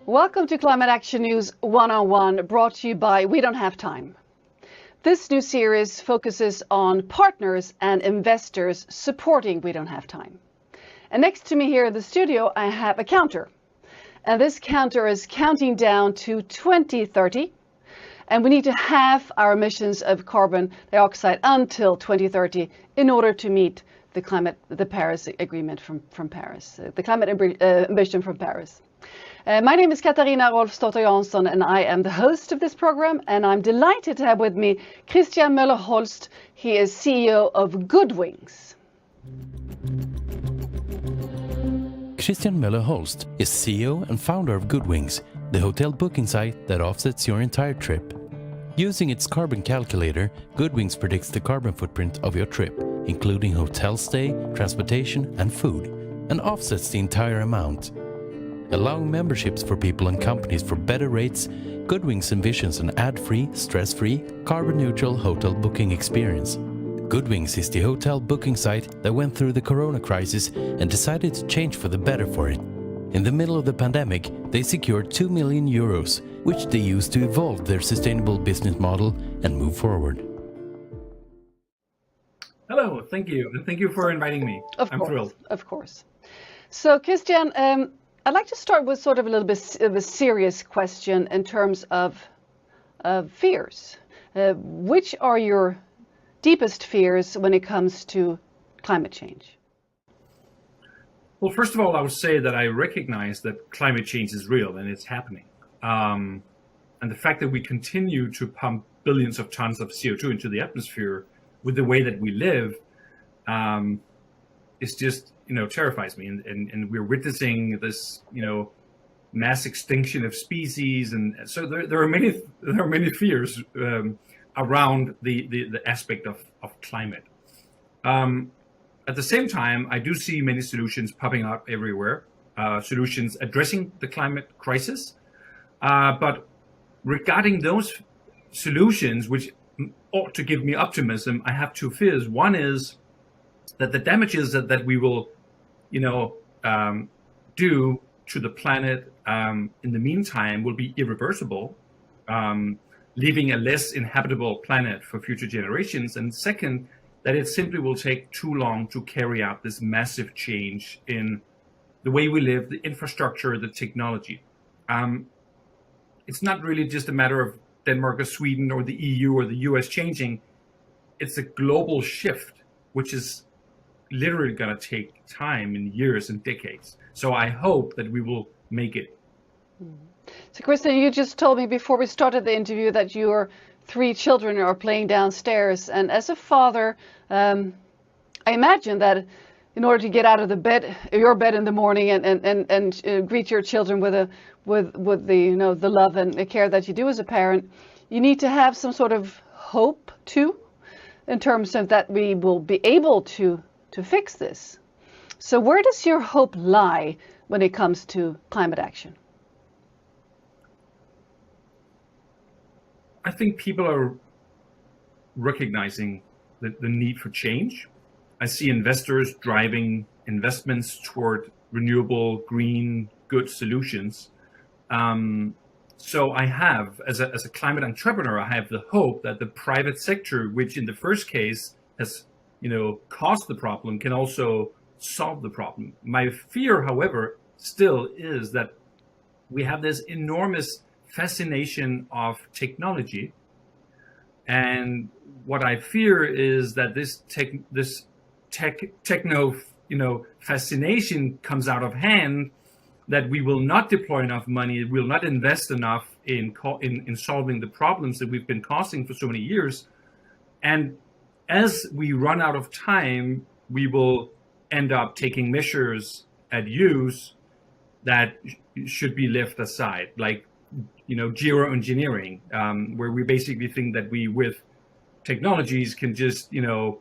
Welcome to Climate Action News 101, brought to you by We Don't Have Time. This new series focuses on partners and investors supporting We Don't Have Time. And next to me here in the studio, I have a counter. And this counter is counting down to 2030. And we need to halve our emissions of carbon dioxide until 2030 in order to meet the Paris Agreement from Paris, the climate ambition from Paris. My name is Katarina Rolfsdotter Jansson, and I am the host of this program, and I'm delighted to have with me Christian Møller-Holst. He is CEO of Goodwings. Christian Møller-Holst is CEO and founder of Goodwings, the hotel booking site that offsets your entire trip. Using its carbon calculator, Goodwings predicts the carbon footprint of your trip, including hotel stay, transportation and food, and offsets the entire amount. Allowing memberships for people and companies for better rates, Goodwings envisions an ad-free, stress-free, carbon-neutral hotel booking experience. Goodwings is the hotel booking site that went through the corona crisis and decided to change for the better for it. In the middle of the pandemic, they secured 2 million euros, which they used to evolve their sustainable business model and move forward. Hello, thank you. And thank you for inviting me. I'm thrilled. Of course. So, Christian, I'd like to start with sort of a little bit of a serious question in terms of fears. Which are your deepest fears when it comes to climate change? Well, first of all, I would say that I recognize that climate change is real and it's happening. And the fact that we continue to pump billions of tons of CO2 into the atmosphere with the way that we live is just, terrifies me. And we're witnessing this, mass extinction of species. And so there are many fears around the aspect of climate. At the same time, I do see many solutions popping up everywhere, solutions addressing the climate crisis. But regarding those solutions, which ought to give me optimism, I have two fears. One is that the damages that we will, do to the planet in the meantime will be irreversible, leaving a less inhabitable planet for future generations. And second, that it simply will take too long to carry out this massive change in the way we live, the infrastructure, the technology. It's not really just a matter of Denmark or Sweden or the EU or the US changing. It's a global shift, which is literally going to take time in years and decades. So I hope that we will make it. So, Christian, you just told me before we started the interview that your 3 children are playing downstairs. And as a father, I imagine that in order to get out of your bed in the morning and greet your children with the love and the care that you do as a parent, you need to have some sort of hope too, in terms of that we will be able to fix this. So where does your hope lie when it comes to climate action? I think people are recognizing the need for change. I see investors driving investments toward renewable, green, good solutions. So I have, as a climate entrepreneur, I have the hope that the private sector, which in the first case has, caused the problem, can also solve the problem. My fear, however, still is that we have this enormous fascination of technology. And what I fear is that this techno, fascination comes out of hand, that we will not deploy enough money, we will not invest enough in solving the problems that we've been causing for so many years. And as we run out of time, we will end up taking measures at use that should be left aside, like geoengineering, where we basically think that we, with technologies, can just reshift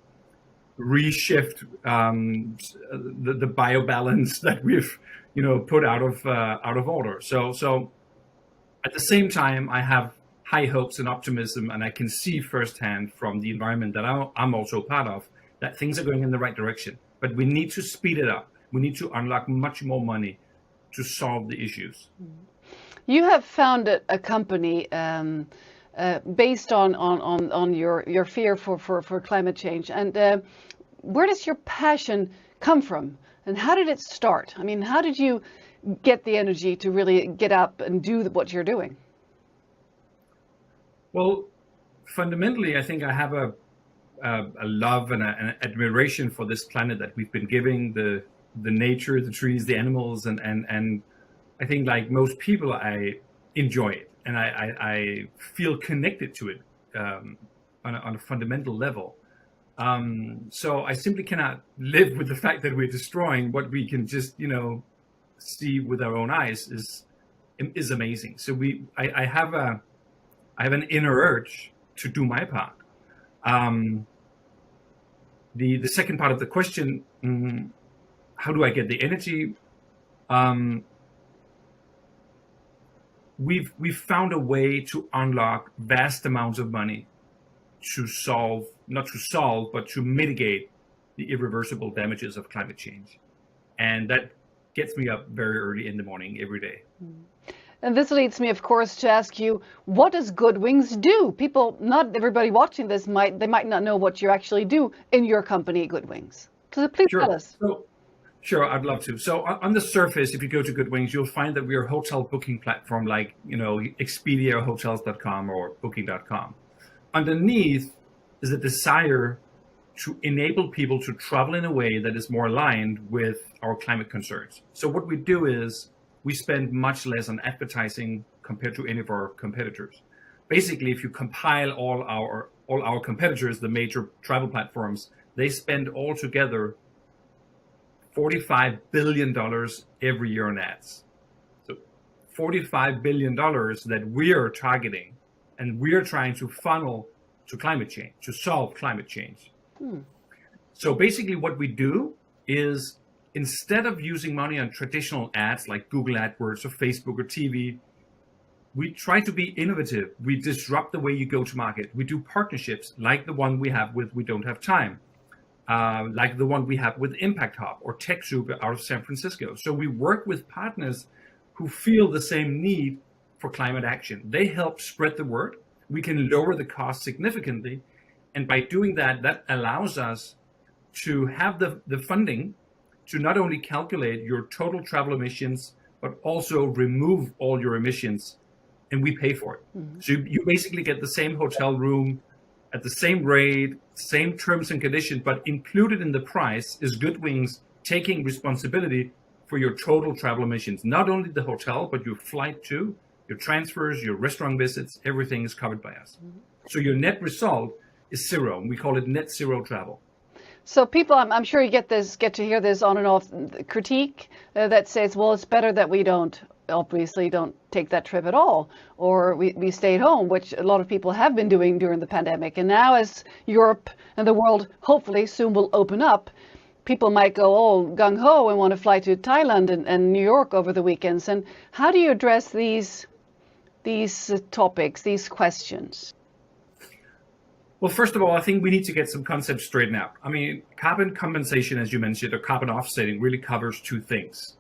the biobalance that we've put out of order. So at the same time, I have high hopes and optimism, and I can see firsthand from the environment that I'm also part of that things are going in the right direction. But we need to speed it up. We need to unlock much more money to solve the issues. You have founded a company based on your fear for climate change. And where does your passion come from? And how did it start? I mean, how did you get the energy to really get up and do what you're doing? Well, fundamentally, I think I have a love and an admiration for this planet that we've been giving, the nature, the trees, the animals, and I think like most people, I enjoy it and I feel connected to it on a fundamental level. So I simply cannot live with the fact that we're destroying what we can just, see with our own eyes is amazing. So I have an inner urge to do my part. The second part of the question, how do I get the energy? We've found a way to unlock vast amounts of money but to mitigate the irreversible damages of climate change. And that gets me up very early in the morning every day. And this leads me, of course, to ask you, what does Goodwings do? People, not everybody watching this, might not know what you actually do in your company, Goodwings. So please tell us. Sure, I'd love to. So on the surface, if you go to Goodwings, you'll find that we're a hotel booking platform like, Expedia or Hotels.com or Booking.com. Underneath is a desire to enable people to travel in a way that is more aligned with our climate concerns. So what we do is we spend much less on advertising compared to any of our competitors. Basically, if you compile all our competitors, the major travel platforms, they spend altogether $45 billion every year on ads. So $45 billion that we are targeting and we are trying to funnel to climate change, to solve climate change. So basically what we do is, instead of using money on traditional ads like Google AdWords or Facebook or TV, we try to be innovative. We disrupt the way you go to market. We do partnerships like the one we have with We Don't Have Time, like the one we have with Impact Hub or TechSoup out of San Francisco. So we work with partners who feel the same need for climate action. They help spread the word. We can lower the cost significantly. And by doing that, that allows us to have the funding to not only calculate your total travel emissions, but also remove all your emissions, and we pay for it. So you basically get the same hotel room at the same rate, same terms and conditions, but included in the price is Goodwings taking responsibility for your total travel emissions. Not only the hotel, but your flight too, your transfers, your restaurant visits, everything is covered by us. So your net result is zero, and we call it net zero travel. So people, I'm sure you get to hear this on and off critique that says, well, it's better that we don't take that trip at all, or we stay at home, which a lot of people have been doing during the pandemic. And now as Europe and the world hopefully soon will open up, people might go all gung-ho and want to fly to Thailand and New York over the weekends. And how do you address these topics, these questions? Well, first of all, I think we need to get some concepts straightened out. I mean, carbon compensation, as you mentioned, or carbon offsetting really covers two things.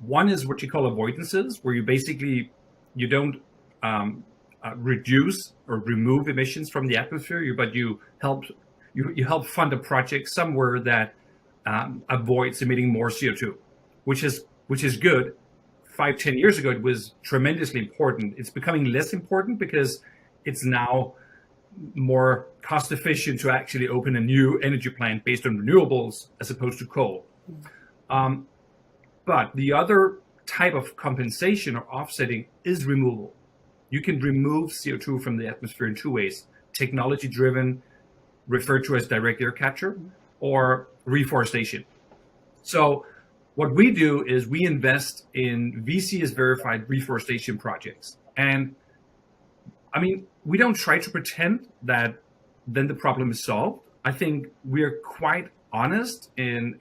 One is what you call avoidances, where you don't reduce or remove emissions from the atmosphere, but you help fund a project somewhere that avoids emitting more CO2, which is good. 5-10 years ago, it was tremendously important. It's becoming less important because it's now more cost efficient to actually open a new energy plant based on renewables as opposed to coal. But the other type of compensation or offsetting is removal. You can remove CO2 from the atmosphere in two ways: technology driven, referred to as direct air capture, or reforestation. So what we do is we invest in VCS verified reforestation projects. And I mean, we don't try to pretend that then the problem is solved. I think we're quite honest and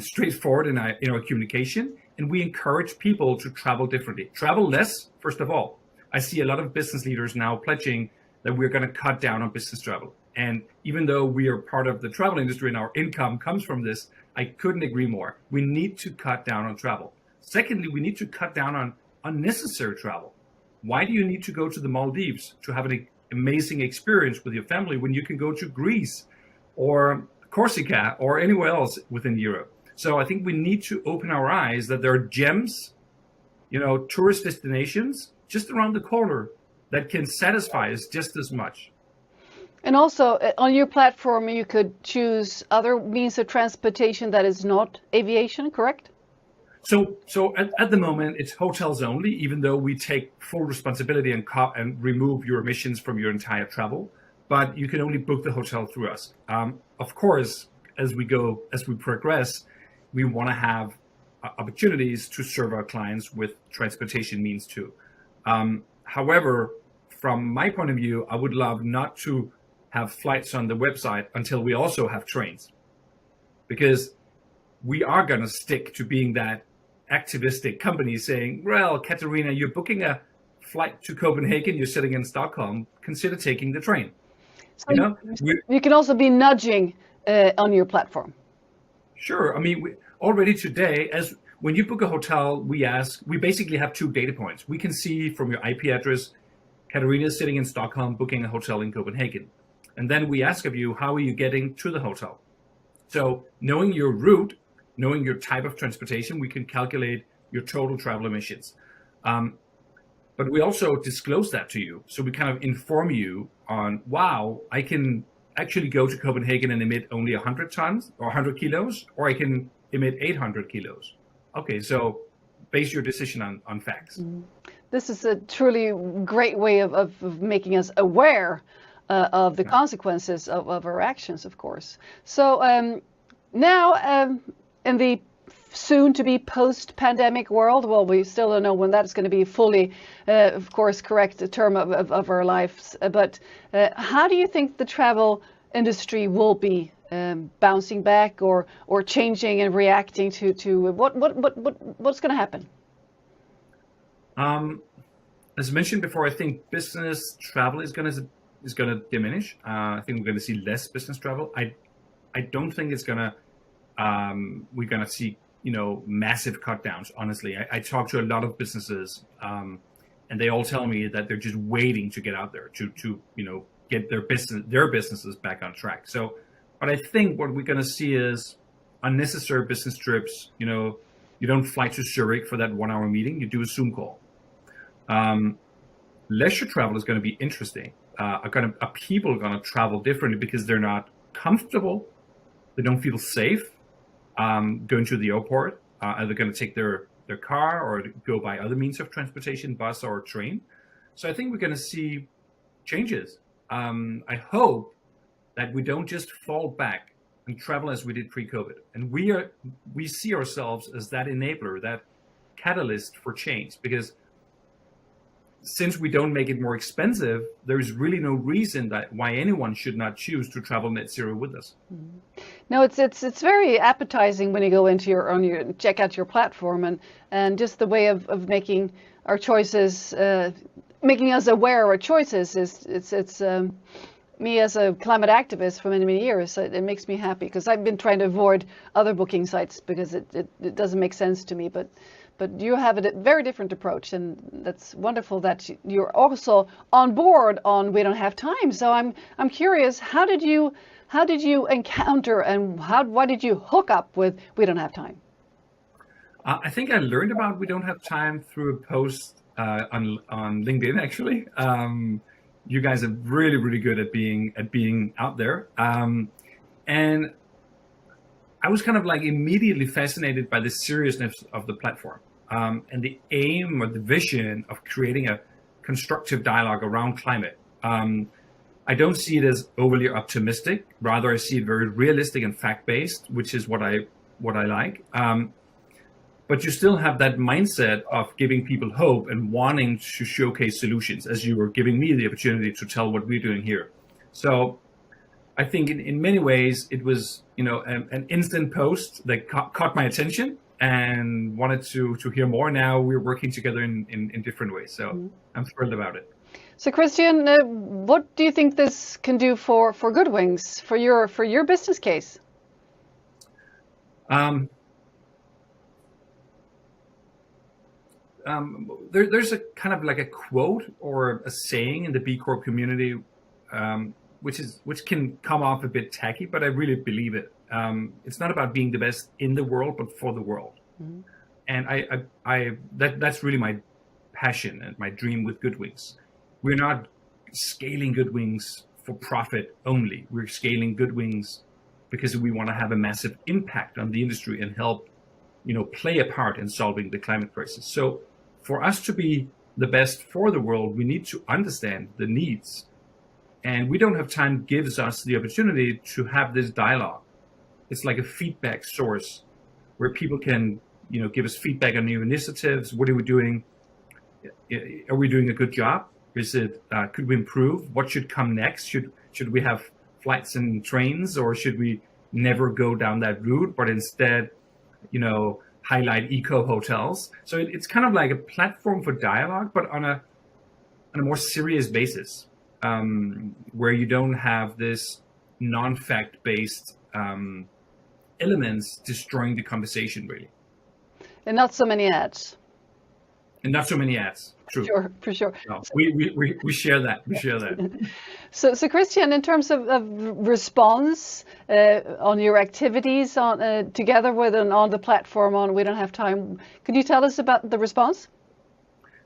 straightforward in our communication, and we encourage people to travel differently. Travel less, first of all. I see a lot of business leaders now pledging that we're going to cut down on business travel. And even though we are part of the travel industry and our income comes from this, I couldn't agree more. We need to cut down on travel. Secondly, we need to cut down on unnecessary travel. Why do you need to go to the Maldives to have an amazing experience with your family when you can go to Greece or Corsica or anywhere else within Europe? So I think we need to open our eyes that there are gems, tourist destinations just around the corner that can satisfy us just as much. And also on your platform, you could choose other means of transportation that is not aviation, correct? So at the moment, it's hotels only, even though we take full responsibility and remove your emissions from your entire travel. But you can only book the hotel through us. Of course, as we progress, we want to have opportunities to serve our clients with transportation means too. However, from my point of view, I would love not to have flights on the website until we also have trains, because we are going to stick to being that activistic company saying, well, Katarina, you're booking a flight to Copenhagen, you're sitting in Stockholm, consider taking the train. So you can also be nudging on your platform. Sure. I mean, already today, when you book a hotel, we basically have 2 data points. We can see from your IP address, Katarina is sitting in Stockholm, booking a hotel in Copenhagen. And then we ask of you, how are you getting to the hotel? So knowing your route, knowing your type of transportation, we can calculate your total travel emissions. But we also disclose that to you. So we kind of inform you on, wow, I can actually go to Copenhagen and emit only 100 tons or 100 kilos, or I can emit 800 kilos. Okay, so base your decision on facts. This is a truly great way of making us aware of the consequences of our actions, of course. So now in the soon-to-be post-pandemic world, well, we still don't know when that's going to be fully, of course, correct term of our lives. But how do you think the travel industry will be bouncing back or changing and reacting to what's going to happen? As mentioned before, I think business travel is going to diminish. I think we're going to see less business travel. I don't think it's going to we're going to see massive cut downs. Honestly, I talk to a lot of businesses, and they all tell me that they're just waiting to get out there to get their businesses back on track. So, but I think what we're going to see is unnecessary business trips. You don't fly to Zurich for that 1-hour meeting. You do a Zoom call. Leisure travel is going to be interesting. People are going to travel differently because they're not comfortable. They don't feel safe going to the airport. Are they going to take their car or go by other means of transportation, bus or train? So I think we're going to see changes. I hope that we don't just fall back and travel as we did pre-COVID. And we see ourselves as that enabler, that catalyst for change, because since we don't make it more expensive, there is really no reason why anyone should not choose to travel net zero with us. No, it's very appetizing when you go into check out your platform and just the way of making our choices, making us aware of our choices it's me as a climate activist for many years. It makes me happy because I've been trying to avoid other booking sites because it doesn't make sense to me, but you have a very different approach, and that's wonderful that you're also on board on We Don't Have Time. So I'm curious, how did you encounter and why did you hook up with We Don't Have Time? I think I learned about We Don't Have Time through a post on LinkedIn. Actually, you guys are really good at being out there, and I was kind of like immediately fascinated by the seriousness of the platform and the aim or the vision of creating a constructive dialogue around climate. I don't see it as overly optimistic. Rather, I see it very realistic and fact-based, which is what I like. But you still have that mindset of giving people hope and wanting to showcase solutions, as you were giving me the opportunity to tell what we're doing here. So I think in many ways it was, an instant post that caught my attention, and wanted to hear more. Now we're working together in different ways. So I'm thrilled about it. So Christian, what do you think this can do for Goodwings, for your business case? There's a kind of like a quote or a saying in the B Corp community, which can come off a bit tacky, but I really believe it. It's not about being the best in the world, but for the world. And that's really my passion and my dream with Goodwings. We're not scaling Goodwings for profit only. We're scaling Goodwings because we want to have a massive impact on the industry and help, play a part in solving the climate crisis. So for us to be the best for the world, we need to understand the needs. And We Don't Have Time gives us the opportunity to have this dialogue. It's like a feedback source where people can, give us feedback on new initiatives. What are we doing? Are we doing a good job? Could we improve? What should come next? Should we have flights and trains, or should we never go down that route, but instead, highlight eco hotels? So it's kind of like a platform for dialogue, but on a more serious basis, where you don't have this non-fact based elements destroying the conversation, really. And not so many ads. True. Sure, for sure. No, we share that. We share that. So Christian, in terms of response on your activities together with and on the platform on We Don't Have Time, could you tell us about the response?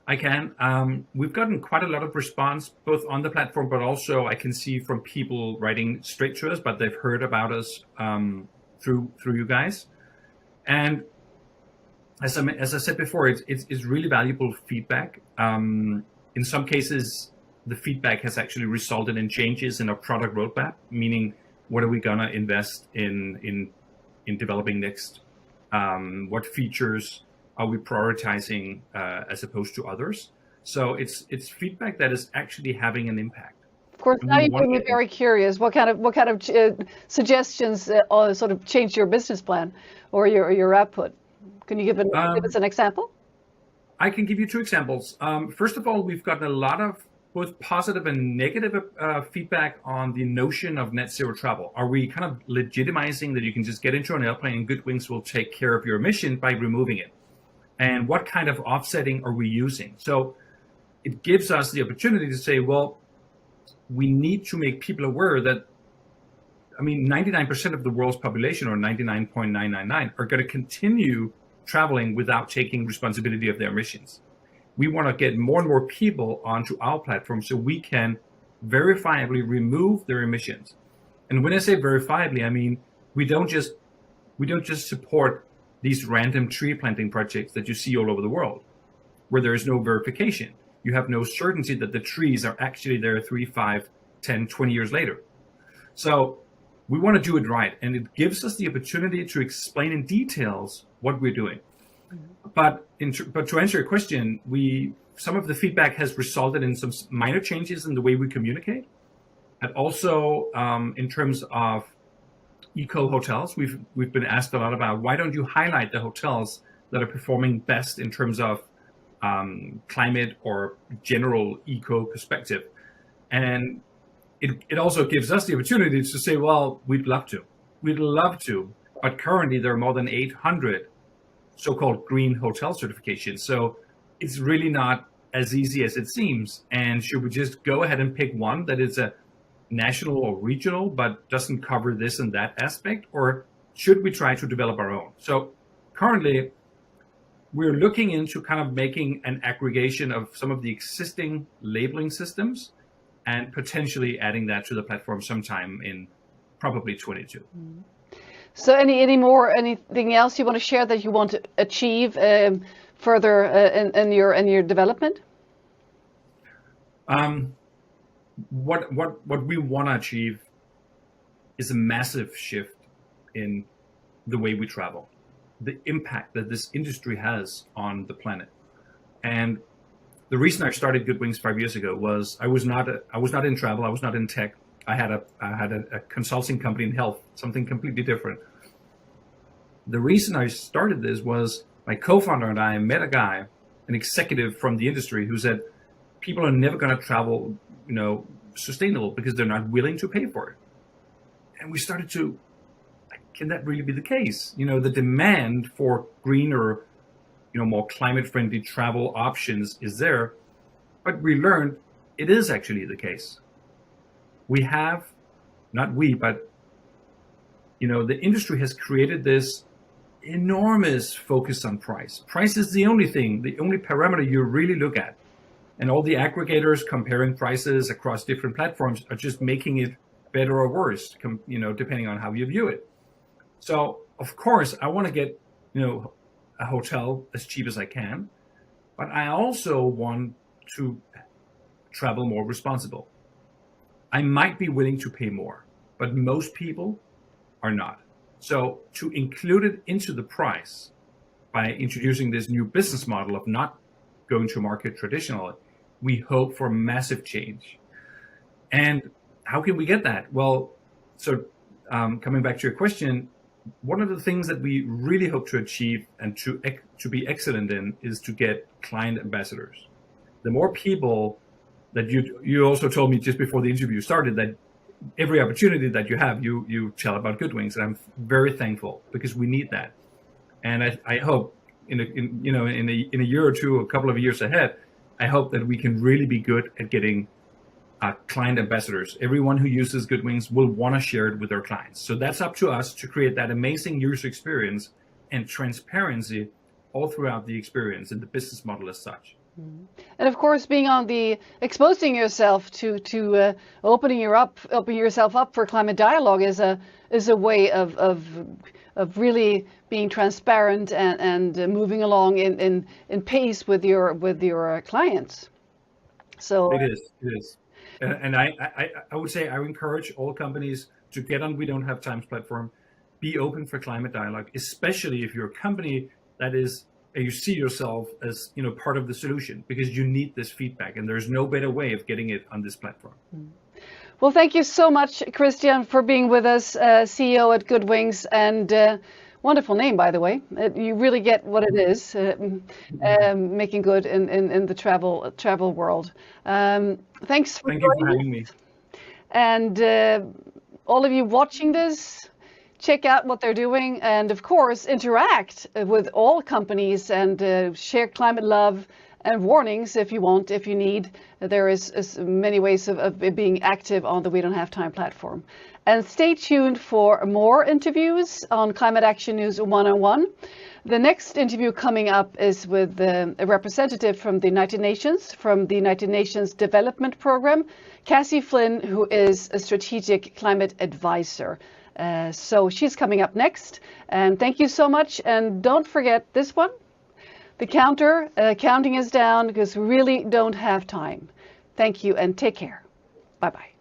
I can. We've gotten quite a lot of response, both on the platform, but also I can see from people writing straight to us, but they've heard about us through you guys. And as I said before, it's really valuable feedback. In some cases, the feedback has actually resulted in changes in our product roadmap, meaning what are we gonna invest in developing next? What features are we prioritizing as opposed to others? So it's feedback that is actually having an impact. Of course, now you're making me very curious. What kind of suggestions sort of change your business plan or your output? Can you give us an example? I can give you two examples. First of all, we've gotten a lot of both positive and negative feedback on the notion of net zero travel. Are we kind of legitimizing that you can just get into an airplane and Goodwings will take care of your emission by removing it? And what kind of offsetting are we using? So it gives us the opportunity to say, well, we need to make people aware that, 99% of the world's population, or 99.999, are going to continue traveling without taking responsibility of their emissions. We want to get more and more people onto our platform so we can verifiably remove their emissions. And when I say verifiably, I mean we don't just support these random tree planting projects that you see all over the world, where there is no verification. You have no certainty that the trees are actually there 3, 5, 10, 20 years later. So we want to do it right, and it gives us the opportunity to explain in details what we're doing. But to answer your question, some of the feedback has resulted in some minor changes in the way we communicate, and also in terms of eco hotels. We've been asked a lot about, why don't you highlight the hotels that are performing best in terms of climate or general eco perspective? And it also gives us the opportunity to say, well, we'd love to, but currently there are more than 800 so-called green hotel certifications. So it's really not as easy as it seems. And should we just go ahead and pick one that is a national or regional, but doesn't cover this and that aspect? Or should we try to develop our own? So currently, we're looking into kind of making an aggregation of some of the existing labeling systems and potentially adding that to the platform sometime in probably 22. So anything else you want to share that you want to achieve further in your development? What we want to achieve is a massive shift in the way we travel, the impact that this industry has on the planet. And the reason I started Goodwings 5 years ago was I was not in travel, I was not in tech. I had a consulting company in health, something completely different. the reason I started this was my co-founder and I met a guy, an executive from the industry, who said people are never going to travel, sustainable because they're not willing to pay for it. And we started to, can that really be the case? The demand for greener, more climate-friendly travel options is there, but we learned it is actually the case. We have, not we, but the industry has created this enormous focus on price. Price is the only thing, the only parameter you really look at. And all the aggregators comparing prices across different platforms are just making it better or worse, depending on how you view it. So, of course, I want to get, a hotel as cheap as I can, but I also want to travel more responsible. I might be willing to pay more, but most people are not. So to include it into the price by introducing this new business model of not going to market traditionally, we hope for massive change. And how can we get that? Well, so coming back to your question, one of the things that we really hope to achieve and to be excellent in is to get client ambassadors. The more people that you also told me just before the interview started that every opportunity that you have, you tell about Goodwings, and I'm very thankful because we need that. And I hope in a year or two, a couple of years ahead, I hope that we can really be good at getting client ambassadors. Everyone who uses Goodwings will want to share it with their clients. So that's up to us to create that amazing user experience and transparency all throughout the experience and the business model as such. And of course, being on exposing yourself to opening yourself up for climate dialogue is a way of really being transparent and moving along in pace with your clients. So it is. And I would say I encourage all companies to get on We Don't Have Time's platform, be open for climate dialogue, especially if you're a company that is, you see yourself as part of the solution, because you need this feedback, and there's no better way of getting it on this platform. Well, thank you so much, Christian, for being with us, CEO at Goodwings, and wonderful name, by the way. You really get what it is, making good in the travel world. Thank you for having me. And all of you watching this, check out what they're doing, and of course interact with all companies and share climate love and warnings if you need. There is many ways of being active on the We Don't Have Time platform. And stay tuned for more interviews on Climate Action News 101. The next interview coming up is with a representative from the United Nations Development Program, Cassie Flynn, who is a strategic climate advisor. So she's coming up next. And thank you so much. And don't forget this one. The counting is down because we really don't have time. Thank you and take care. Bye-bye.